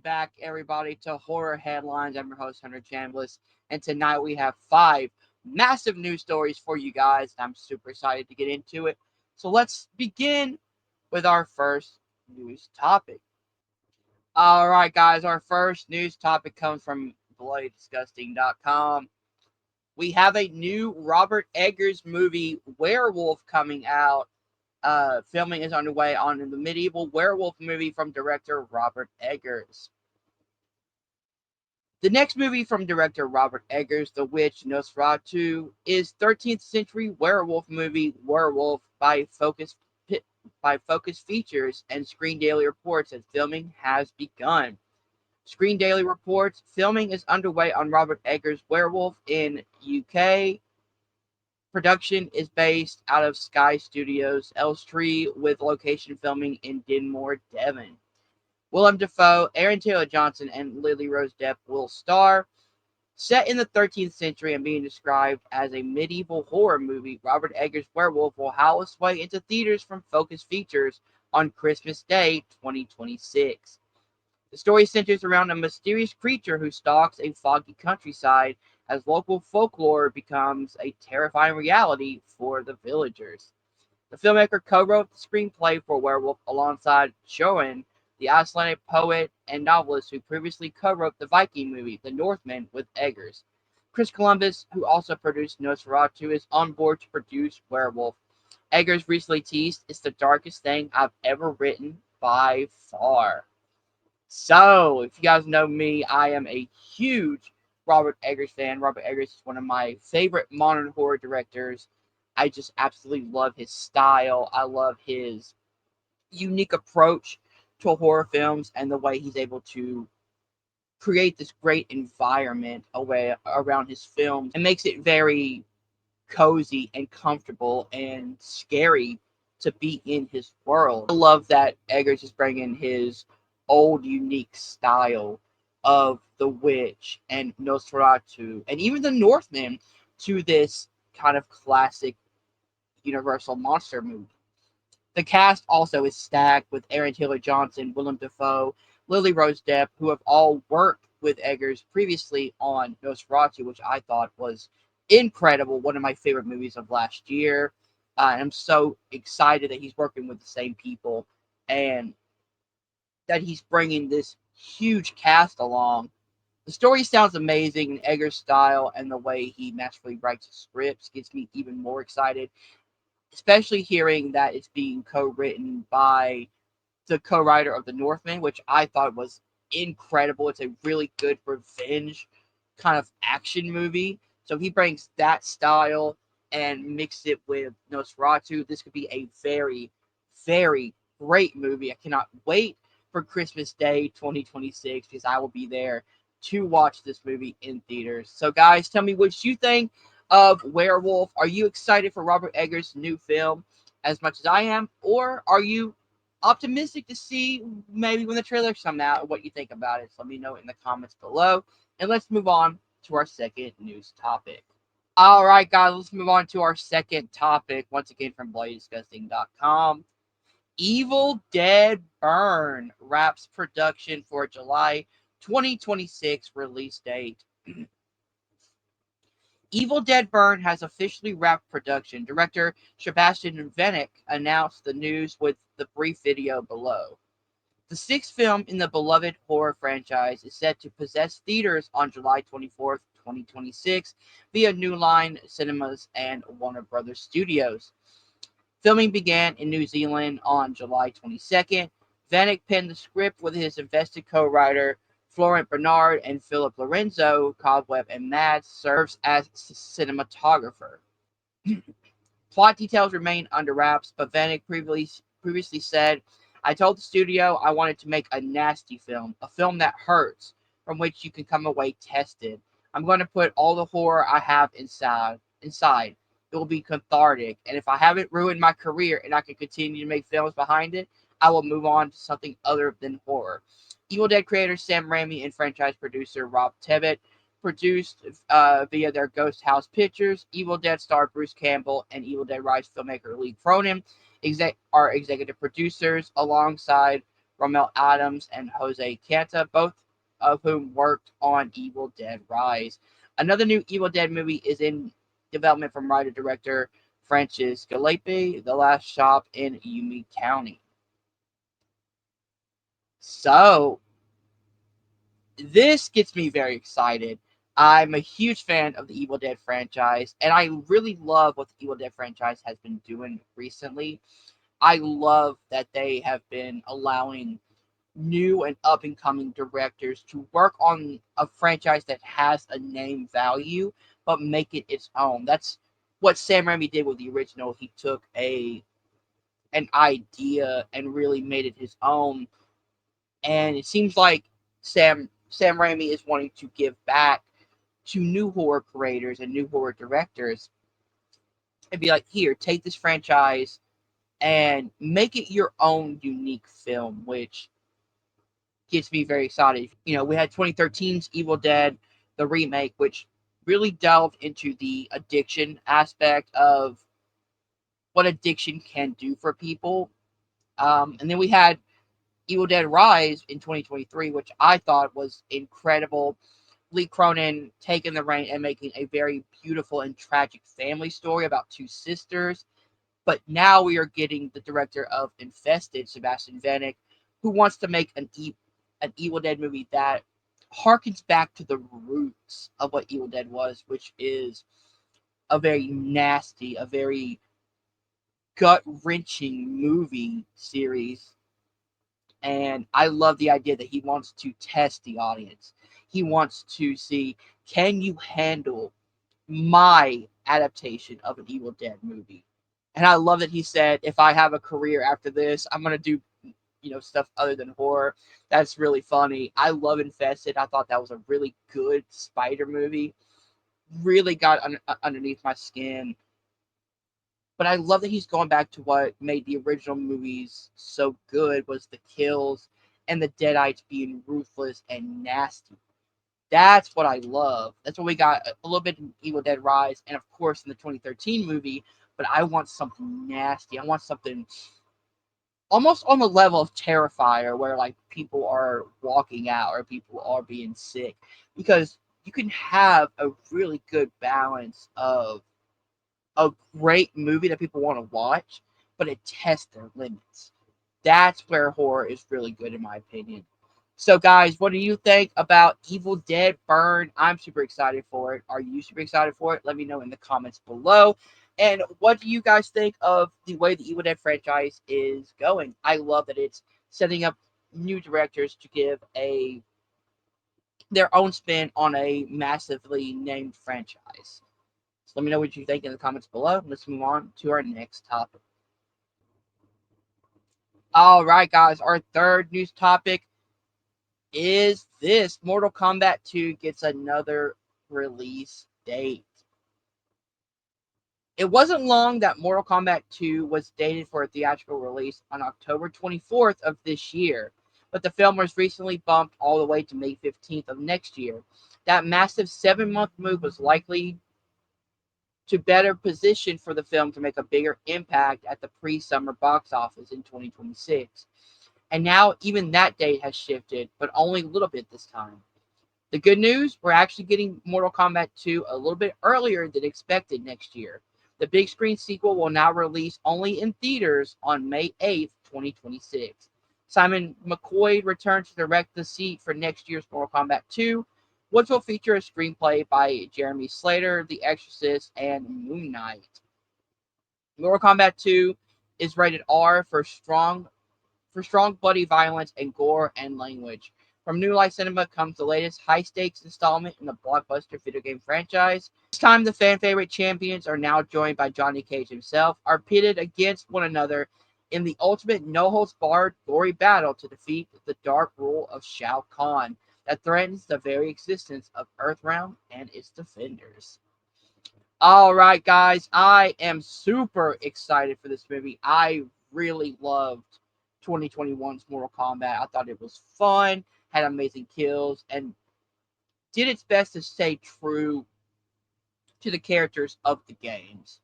back, everybody, to Horror Headlines. I'm your host, Hunter Chambliss, and tonight we have 5 massive news stories for you guys. I'm super excited to get into it. So let's begin with our first news topic. All right, guys, our first news topic comes from BloodyDisgusting.com. We have a new Robert Eggers movie, Werewolf, coming out. Filming is underway on the medieval werewolf movie from director Robert Eggers. The next movie from director Robert Eggers, The Witch Nosferatu, is 13th century werewolf movie Werewolf by Focus Features, and Screen Daily reports that filming has begun. Screen Daily reports filming is underway on Robert Eggers' Werewolf in UK. Production is based out of Sky Studios, Elstree, with location filming in Dinmore, Devon. Willem Dafoe, Aaron Taylor-Johnson, and Lily Rose Depp will star. Set in the 13th century and being described as a medieval horror movie, Robert Eggers' Werewolf will howl its way into theaters from Focus Features on Christmas Day 2026. The story centers around a mysterious creature who stalks a foggy countryside as local folklore becomes a terrifying reality for the villagers. The filmmaker co-wrote the screenplay for Werewolf alongside Sjóin, the Icelandic poet and novelist who previously co-wrote the Viking movie The Northman with Eggers. Chris Columbus, who also produced Nosferatu, is on board to produce Werewolf. Eggers recently teased, "It's the darkest thing I've ever written by far." So, if you guys know me, I am a huge Robert Eggers fan. Robert Eggers is one of my favorite modern horror directors. I just absolutely love his style. I love his unique approach to horror films and the way he's able to create this great environment around his films and makes it very cozy and comfortable and scary to be in his world. I love that Eggers is bringing his old unique style of The Witch and Nosferatu and even The Northman to this kind of classic Universal monster movie. The cast also is stacked with Aaron Taylor-Johnson, Willem Dafoe, Lily Rose Depp, who have all worked with Eggers previously on Nosferatu, which I thought was incredible, one of my favorite movies of last year. I'm so excited that he's working with the same people and that he's bringing this huge cast along. The story sounds amazing in Eggers' style, and the way he masterfully writes scripts gets me even more excited, especially hearing that it's being co-written by the co-writer of The Northman, which I thought was incredible. It's a really good revenge kind of action movie. So he brings that style and mixed it with Nosferatu. This could be a very, very great movie. I cannot wait for Christmas Day 2026 because I will be there to watch this movie in theaters. So guys, tell me what you think of Werewolf. Are you excited for Robert Eggers' new film as much as I am, or are you optimistic to see maybe when the trailers come out what you think about it? So let me know in the comments below, and let's move on to our second news topic. All right, guys, let's move on to our second topic, once again from BloodyDisgusting.com. Evil Dead Burn wraps production for July 2026 release date. Evil Dead Burn has officially wrapped production. Director Sebastian Vinnick announced the news with the brief video below. The sixth film in the beloved horror franchise is set to possess theaters on July 24th, 2026 via New Line Cinemas and Warner Brothers Studios. Filming began in New Zealand on July 22nd. Vanek penned the script with his invested co-writer Florent Bernard and Philip Lorenzo. Cobweb and Mads serves as cinematographer. Plot details remain under wraps, but Vanek previously said, "I told the studio I wanted to make a nasty film, a film that hurts, from which you can come away tested. I'm going to put all the horror I have inside. It will be cathartic, and if I haven't ruined my career and I can continue to make films behind it, I will move on to something other than horror." Evil Dead creator Sam Raimi and franchise producer Rob Tebbett produced via their Ghost House Pictures. Evil Dead star Bruce Campbell and Evil Dead Rise filmmaker Lee Cronin are executive producers alongside Romel Adams, and Jose Canta, both of whom worked on Evil Dead Rise. Another new Evil Dead movie is in development from writer-director Francis Galipe, The Last Shop in Yumi County. So, this gets me very excited. I'm a huge fan of the Evil Dead franchise, and I really love what the Evil Dead franchise has been doing recently. I love that they have been allowing new and up and coming directors to work on a franchise that has a name value, but make it its own. That's what Sam Raimi did with the original. He took an idea and really made it his own. And it seems like Sam Raimi is wanting to give back to new horror creators and new horror directors and be like, here, take this franchise and make it your own unique film, which gets me very excited. We had 2013's Evil Dead, the remake, which really delved into the addiction aspect of what addiction can do for people. And then we had Evil Dead Rise in 2023, which I thought was incredible. Lee Cronin taking the reign and making a very beautiful and tragic family story about two sisters. But now we are getting the director of Infested, Sebastian Vanek, who wants to make an Evil Dead movie that harkens back to the roots of what Evil Dead was, which is a very nasty, a very gut wrenching movie series. And I love the idea that he wants to test the audience. He wants to see, can you handle my adaptation of an Evil Dead movie? And I love that he said, if I have a career after this, I'm gonna do stuff other than horror. That's really funny. I love Infested. I thought that was a really good spider movie. Really got underneath my skin. But I love that he's going back to what made the original movies so good was the kills and the Deadites being ruthless and nasty. That's what I love. That's what we got a little bit in Evil Dead Rise, and of course in the 2013 movie. But I want something nasty. I want something almost on the level of Terrifier, where like people are walking out or people are being sick, because you can have a really good balance of a great movie that people want to watch, but it tests their limits. That's where horror is really good, in my opinion. So, guys, what do you think about Evil Dead Burn? I'm super excited for it. Are you super excited for it? Let me know in the comments below. And what do you guys think of the way the Evil Dead franchise is going? I love that it's setting up new directors to give their own spin on a massively named franchise. So let me know what you think in the comments below. Let's move on to our next topic. All right, guys, our third news topic is this: Mortal Kombat 2 gets another release date. It wasn't long that Mortal Kombat 2 was dated for a theatrical release on October 24th of this year, but the film was recently bumped all the way to May 15th of next year. That massive 7-month move was likely to better position for the film to make a bigger impact at the pre-summer box office in 2026. And now even that date has shifted, but only a little bit this time. The good news, we're actually getting Mortal Kombat 2 a little bit earlier than expected next year. The big screen sequel will now release only in theaters on May 8th, 2026. Simon McCoy returns to direct the seat for next year's Mortal Kombat 2, which will feature a screenplay by Jeremy Slater, The Exorcist, and Moon Knight. Mortal Kombat 2 is rated R for strong bloody violence and gore and language. From New Life Cinema comes the latest high-stakes installment in the blockbuster video game franchise. This time, the fan-favorite champions are now joined by Johnny Cage himself, are pitted against one another in the ultimate no-holds-barred gory battle to defeat the dark rule of Shao Kahn that threatens the very existence of Earthrealm and its defenders. All right, guys, I am super excited for this movie. I really loved 2021's Mortal Kombat. I thought it was fun, had amazing kills, and did its best to stay true to the characters of the games.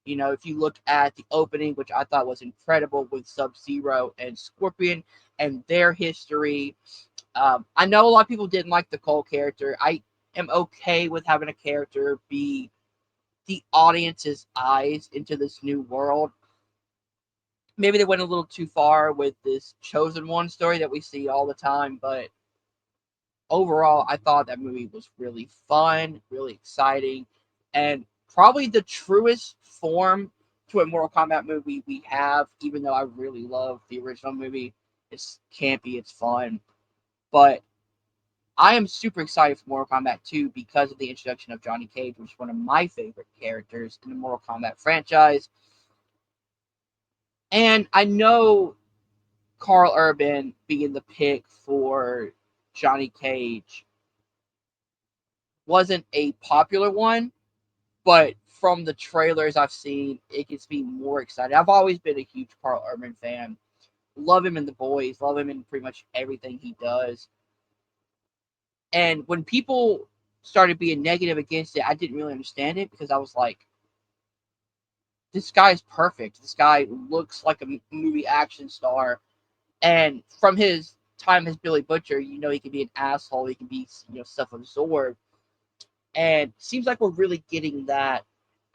If you look at the opening, which I thought was incredible with Sub-Zero and Scorpion and their history, I know a lot of people didn't like the Cole character. I am okay with having a character be the audience's eyes into this new world. Maybe they went a little too far with this Chosen One story that we see all the time, but overall, I thought that movie was really fun, really exciting, and probably the truest form to a Mortal Kombat movie we have, even though I really love the original movie. It's campy, it's fun, but I am super excited for Mortal Kombat 2 because of the introduction of Johnny Cage, which is one of my favorite characters in the Mortal Kombat franchise. And I know Carl Urban being the pick for Johnny Cage wasn't a popular one, but from the trailers I've seen, it gets me more excited. I've always been a huge Carl Urban fan. Love him in The Boys, love him in pretty much everything he does. And when people started being negative against it, I didn't really understand it because I was like, this guy's perfect. This guy looks like a movie action star. And from his time as Billy Butcher, he can be an asshole. He can be, self-absorbed. And it seems like we're really getting that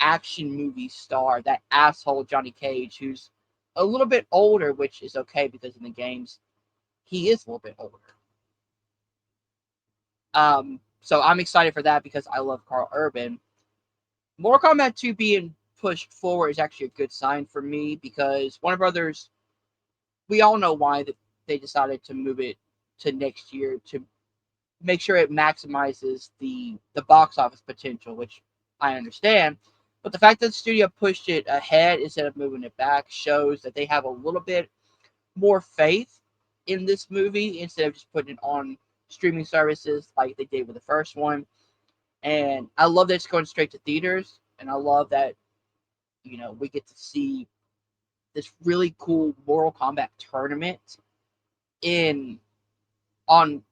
action movie star, that asshole Johnny Cage, who's a little bit older, which is okay because in the games, he is a little bit older. So I'm excited for that because I love Carl Urban. Mortal Kombat 2 being pushed forward is actually a good sign for me because Warner Brothers, we all know why they decided to move it to next year to make sure it maximizes the box office potential, which I understand. But the fact that the studio pushed it ahead instead of moving it back shows that they have a little bit more faith in this movie instead of just putting it on streaming services like they did with the first one. And I love that it's going straight to theaters, and I love that we get to see this really cool Mortal Kombat tournament in on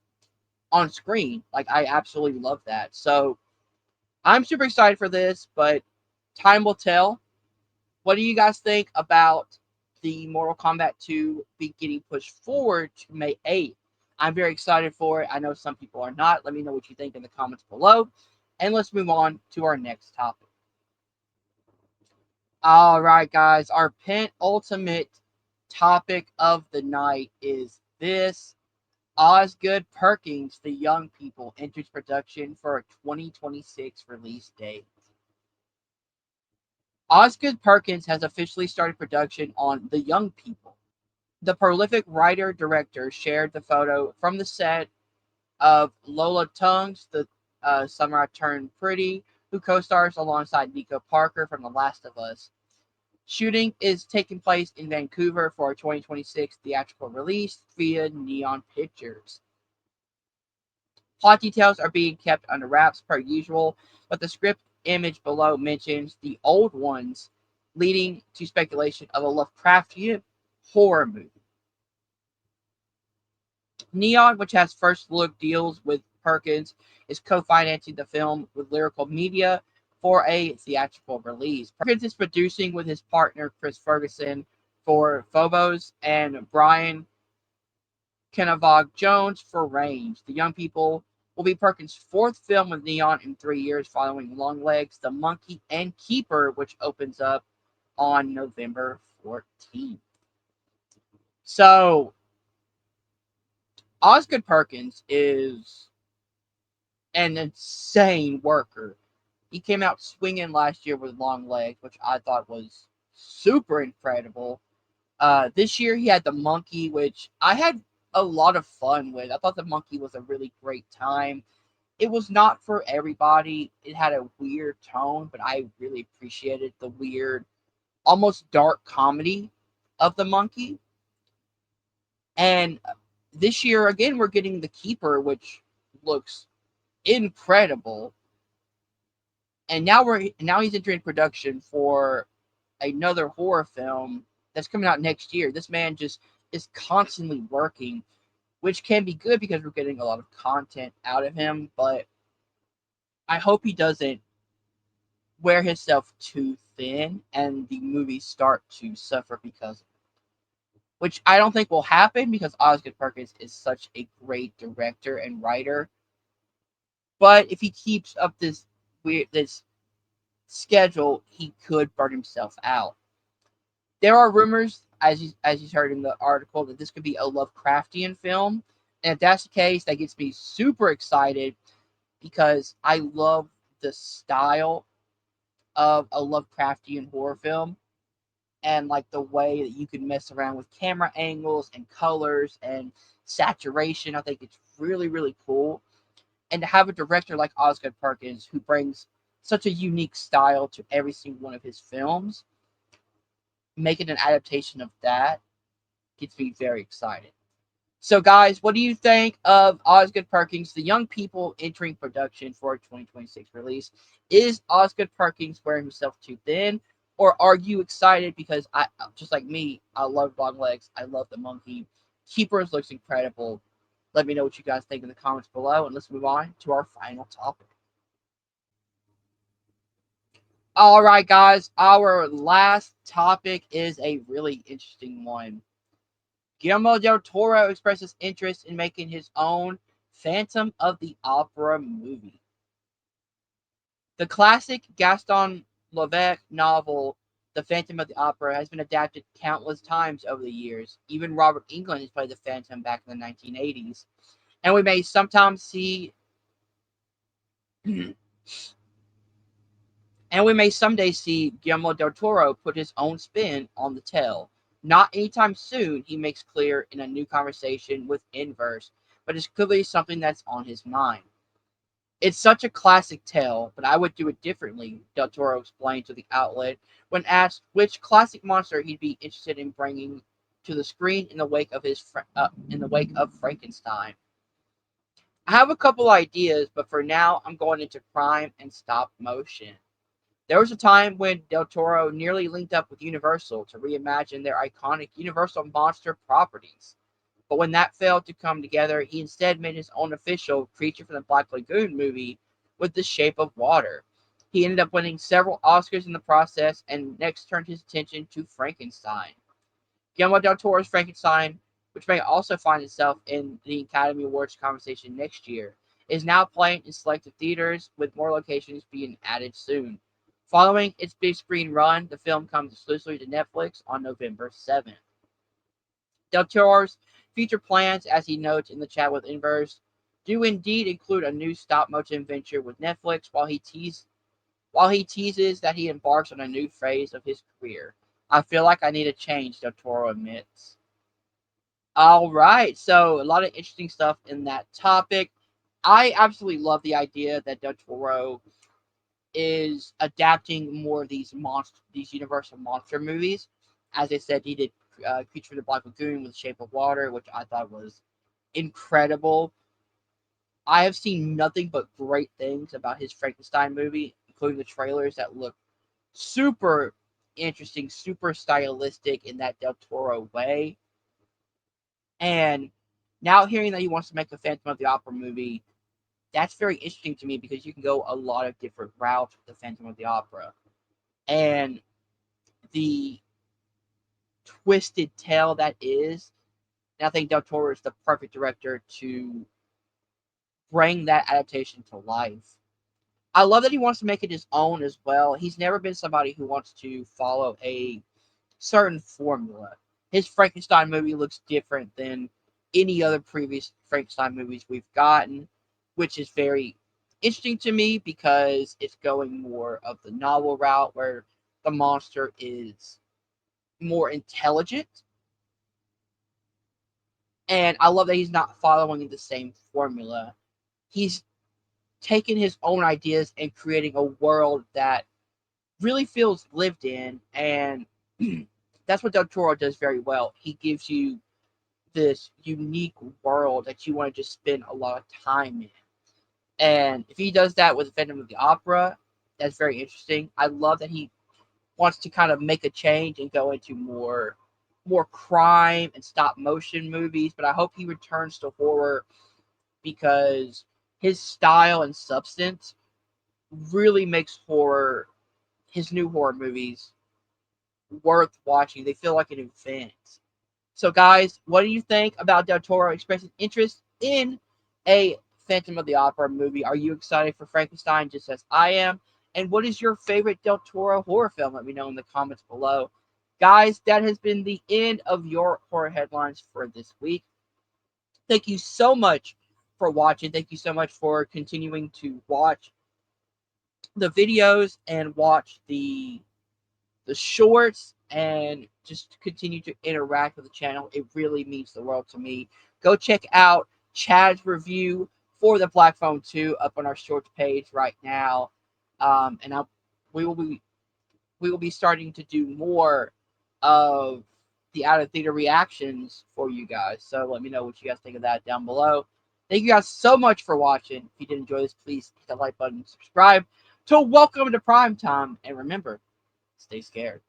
on screen. Like I absolutely love that. So I'm super excited for this, but time will tell. What do you guys think about the Mortal Kombat 2 be getting pushed forward to May 8th? I'm very excited for it. I know some people are not. Let me know what you think in the comments below. And let's move on to our next topic. All right, guys. Our penultimate topic of the night is this. Osgood Perkins, The Young People, enters production for a 2026 release date. Osgood Perkins has officially started production on The Young People. The prolific writer-director shared the photo from the set of Lola Tungs, the Summer I Turned Pretty, who co-stars alongside Nico Parker from The Last of Us. Shooting is taking place in Vancouver for a 2026 theatrical release via Neon Pictures. Plot details are being kept under wraps per usual, but the script image below mentions the old ones, leading to speculation of a Lovecraftian horror movie. Neon, which has first look deals with Perkins, is co-financing the film with Lyrical Media for a theatrical release. Perkins is producing with his partner Chris Ferguson for Phobos and Brian Kenavog Jones for Range. The Young People will be Perkins' fourth film with Neon in 3 years, following Longlegs, The Monkey, and Keeper, which opens up on November 14th. So, Osgood Perkins is an insane worker. He came out swinging last year with Longlegs, which I thought was super incredible. This year he had The Monkey, which I had a lot of fun with. I thought The Monkey was a really great time. It was not for everybody. It had a weird tone, but I really appreciated the weird, almost dark comedy of The Monkey. And this year, again, we're getting The Keeper, which looks incredible. And now he's entering production for another horror film that's coming out next year. This man just is constantly working, which can be good because we're getting a lot of content out of him, but I hope he doesn't wear himself too thin and the movies start to suffer because of it. Which I don't think will happen because Osgood Perkins is such a great director and writer. But if he keeps up this schedule, he could burn himself out. There are rumors, as you heard in the article, that this could be a Lovecraftian film, and if that's the case, that gets me super excited because I love the style of a Lovecraftian horror film and like the way that you can mess around with camera angles and colors and saturation. I think it's really, really cool. And to have a director like Osgood Perkins who brings such a unique style to every single one of his films, making an adaptation of that gets me very excited. So, guys, what do you think of Osgood Perkins, the young people entering production for a 2026 release? Is Osgood Perkins wearing himself too thin, or are you excited because I, just like me, I love Long Legs, I love the monkey. Keepers looks incredible. Let me know what you guys think in the comments below, and let's move on to our final topic. All right, guys, our last topic is a really interesting one. Guillermo del Toro expresses interest in making his own Phantom of the Opera movie. The classic Gaston Leveque novel, The Phantom of the Opera, has been adapted countless times over the years. Even Robert Englund has played the Phantom back in the 1980s. And we may sometimes see and we may someday see Guillermo del Toro put his own spin on the tale. Not anytime soon, he makes clear in a new conversation with Inverse, but it's clearly something that's on his mind. It's such a classic tale, but I would do it differently, Del Toro explained to the outlet when asked which classic monster he'd be interested in bringing to the screen in the wake of Frankenstein. I have a couple ideas, but for now, I'm going into crime and stop motion. There was a time when Del Toro nearly linked up with Universal to reimagine their iconic Universal monster properties. But when that failed to come together, he instead made his own official Creature from the Black Lagoon movie with The Shape of Water. He ended up winning several Oscars in the process and next turned his attention to Frankenstein. Guillermo del Toro's Frankenstein, which may also find itself in the Academy Awards conversation next year, is now playing in selected theaters, with more locations being added soon. Following its big screen run, the film comes exclusively to Netflix on November 7th. Del Toro's future plans, as he notes in the chat with Inverse, do indeed include a new stop-motion venture with Netflix while he teases that he embarks on a new phase of his career. I feel like I need a change, Del Toro admits. All right, so a lot of interesting stuff in that topic. I absolutely love the idea that Del Toro is adapting more of these Universal monster movies. As I said, he did Creature from the Black Lagoon with Shape of Water, which I thought was incredible. I have seen nothing but great things about his Frankenstein movie, including the trailers that look super interesting, super stylistic in that Del Toro way. And now hearing that he wants to make a Phantom of the Opera movie, that's very interesting to me because you can go a lot of different routes with the Phantom of the Opera. And the twisted tale that is, and I think Del Toro is the perfect director to bring that adaptation to life. I love that he wants to make it his own as well. He's never been somebody who wants to follow a certain formula. His Frankenstein movie looks different than any other previous Frankenstein movies we've gotten, which is very interesting to me because it's going more of the novel route where the monster is more intelligent. And I love that he's not following the same formula. He's taking his own ideas and creating a world that really feels lived in. And that's what Del Toro does very well. He gives you this unique world that you want to just spend a lot of time in. And if he does that with Phantom of the Opera, that's very interesting. I love that he wants to kind of make a change and go into more crime and stop motion movies, but I hope he returns to horror because his style and substance really makes horror his new horror movies worth watching. They feel like an event. So, guys, what do you think about Del Toro expressing interest in a Phantom of the Opera movie? Are you excited for Frankenstein just as I am? And what is your favorite Del Toro horror film? Let me know in the comments below. Guys, that has been the end of your horror headlines for this week. Thank you so much for watching. Thank you so much for continuing to watch the videos and watch the shorts and just continue to interact with the channel. It really means the world to me. Go check out Chad's review for the Black Phone 2 up on our shorts page right now. And we will be we will be starting to do more of the out of theater reactions for you guys. So let me know what you guys think of that down below. Thank you guys so much for watching. If you did enjoy this, please hit that like button and subscribe to Welcome to Prime Time. And remember, stay scared.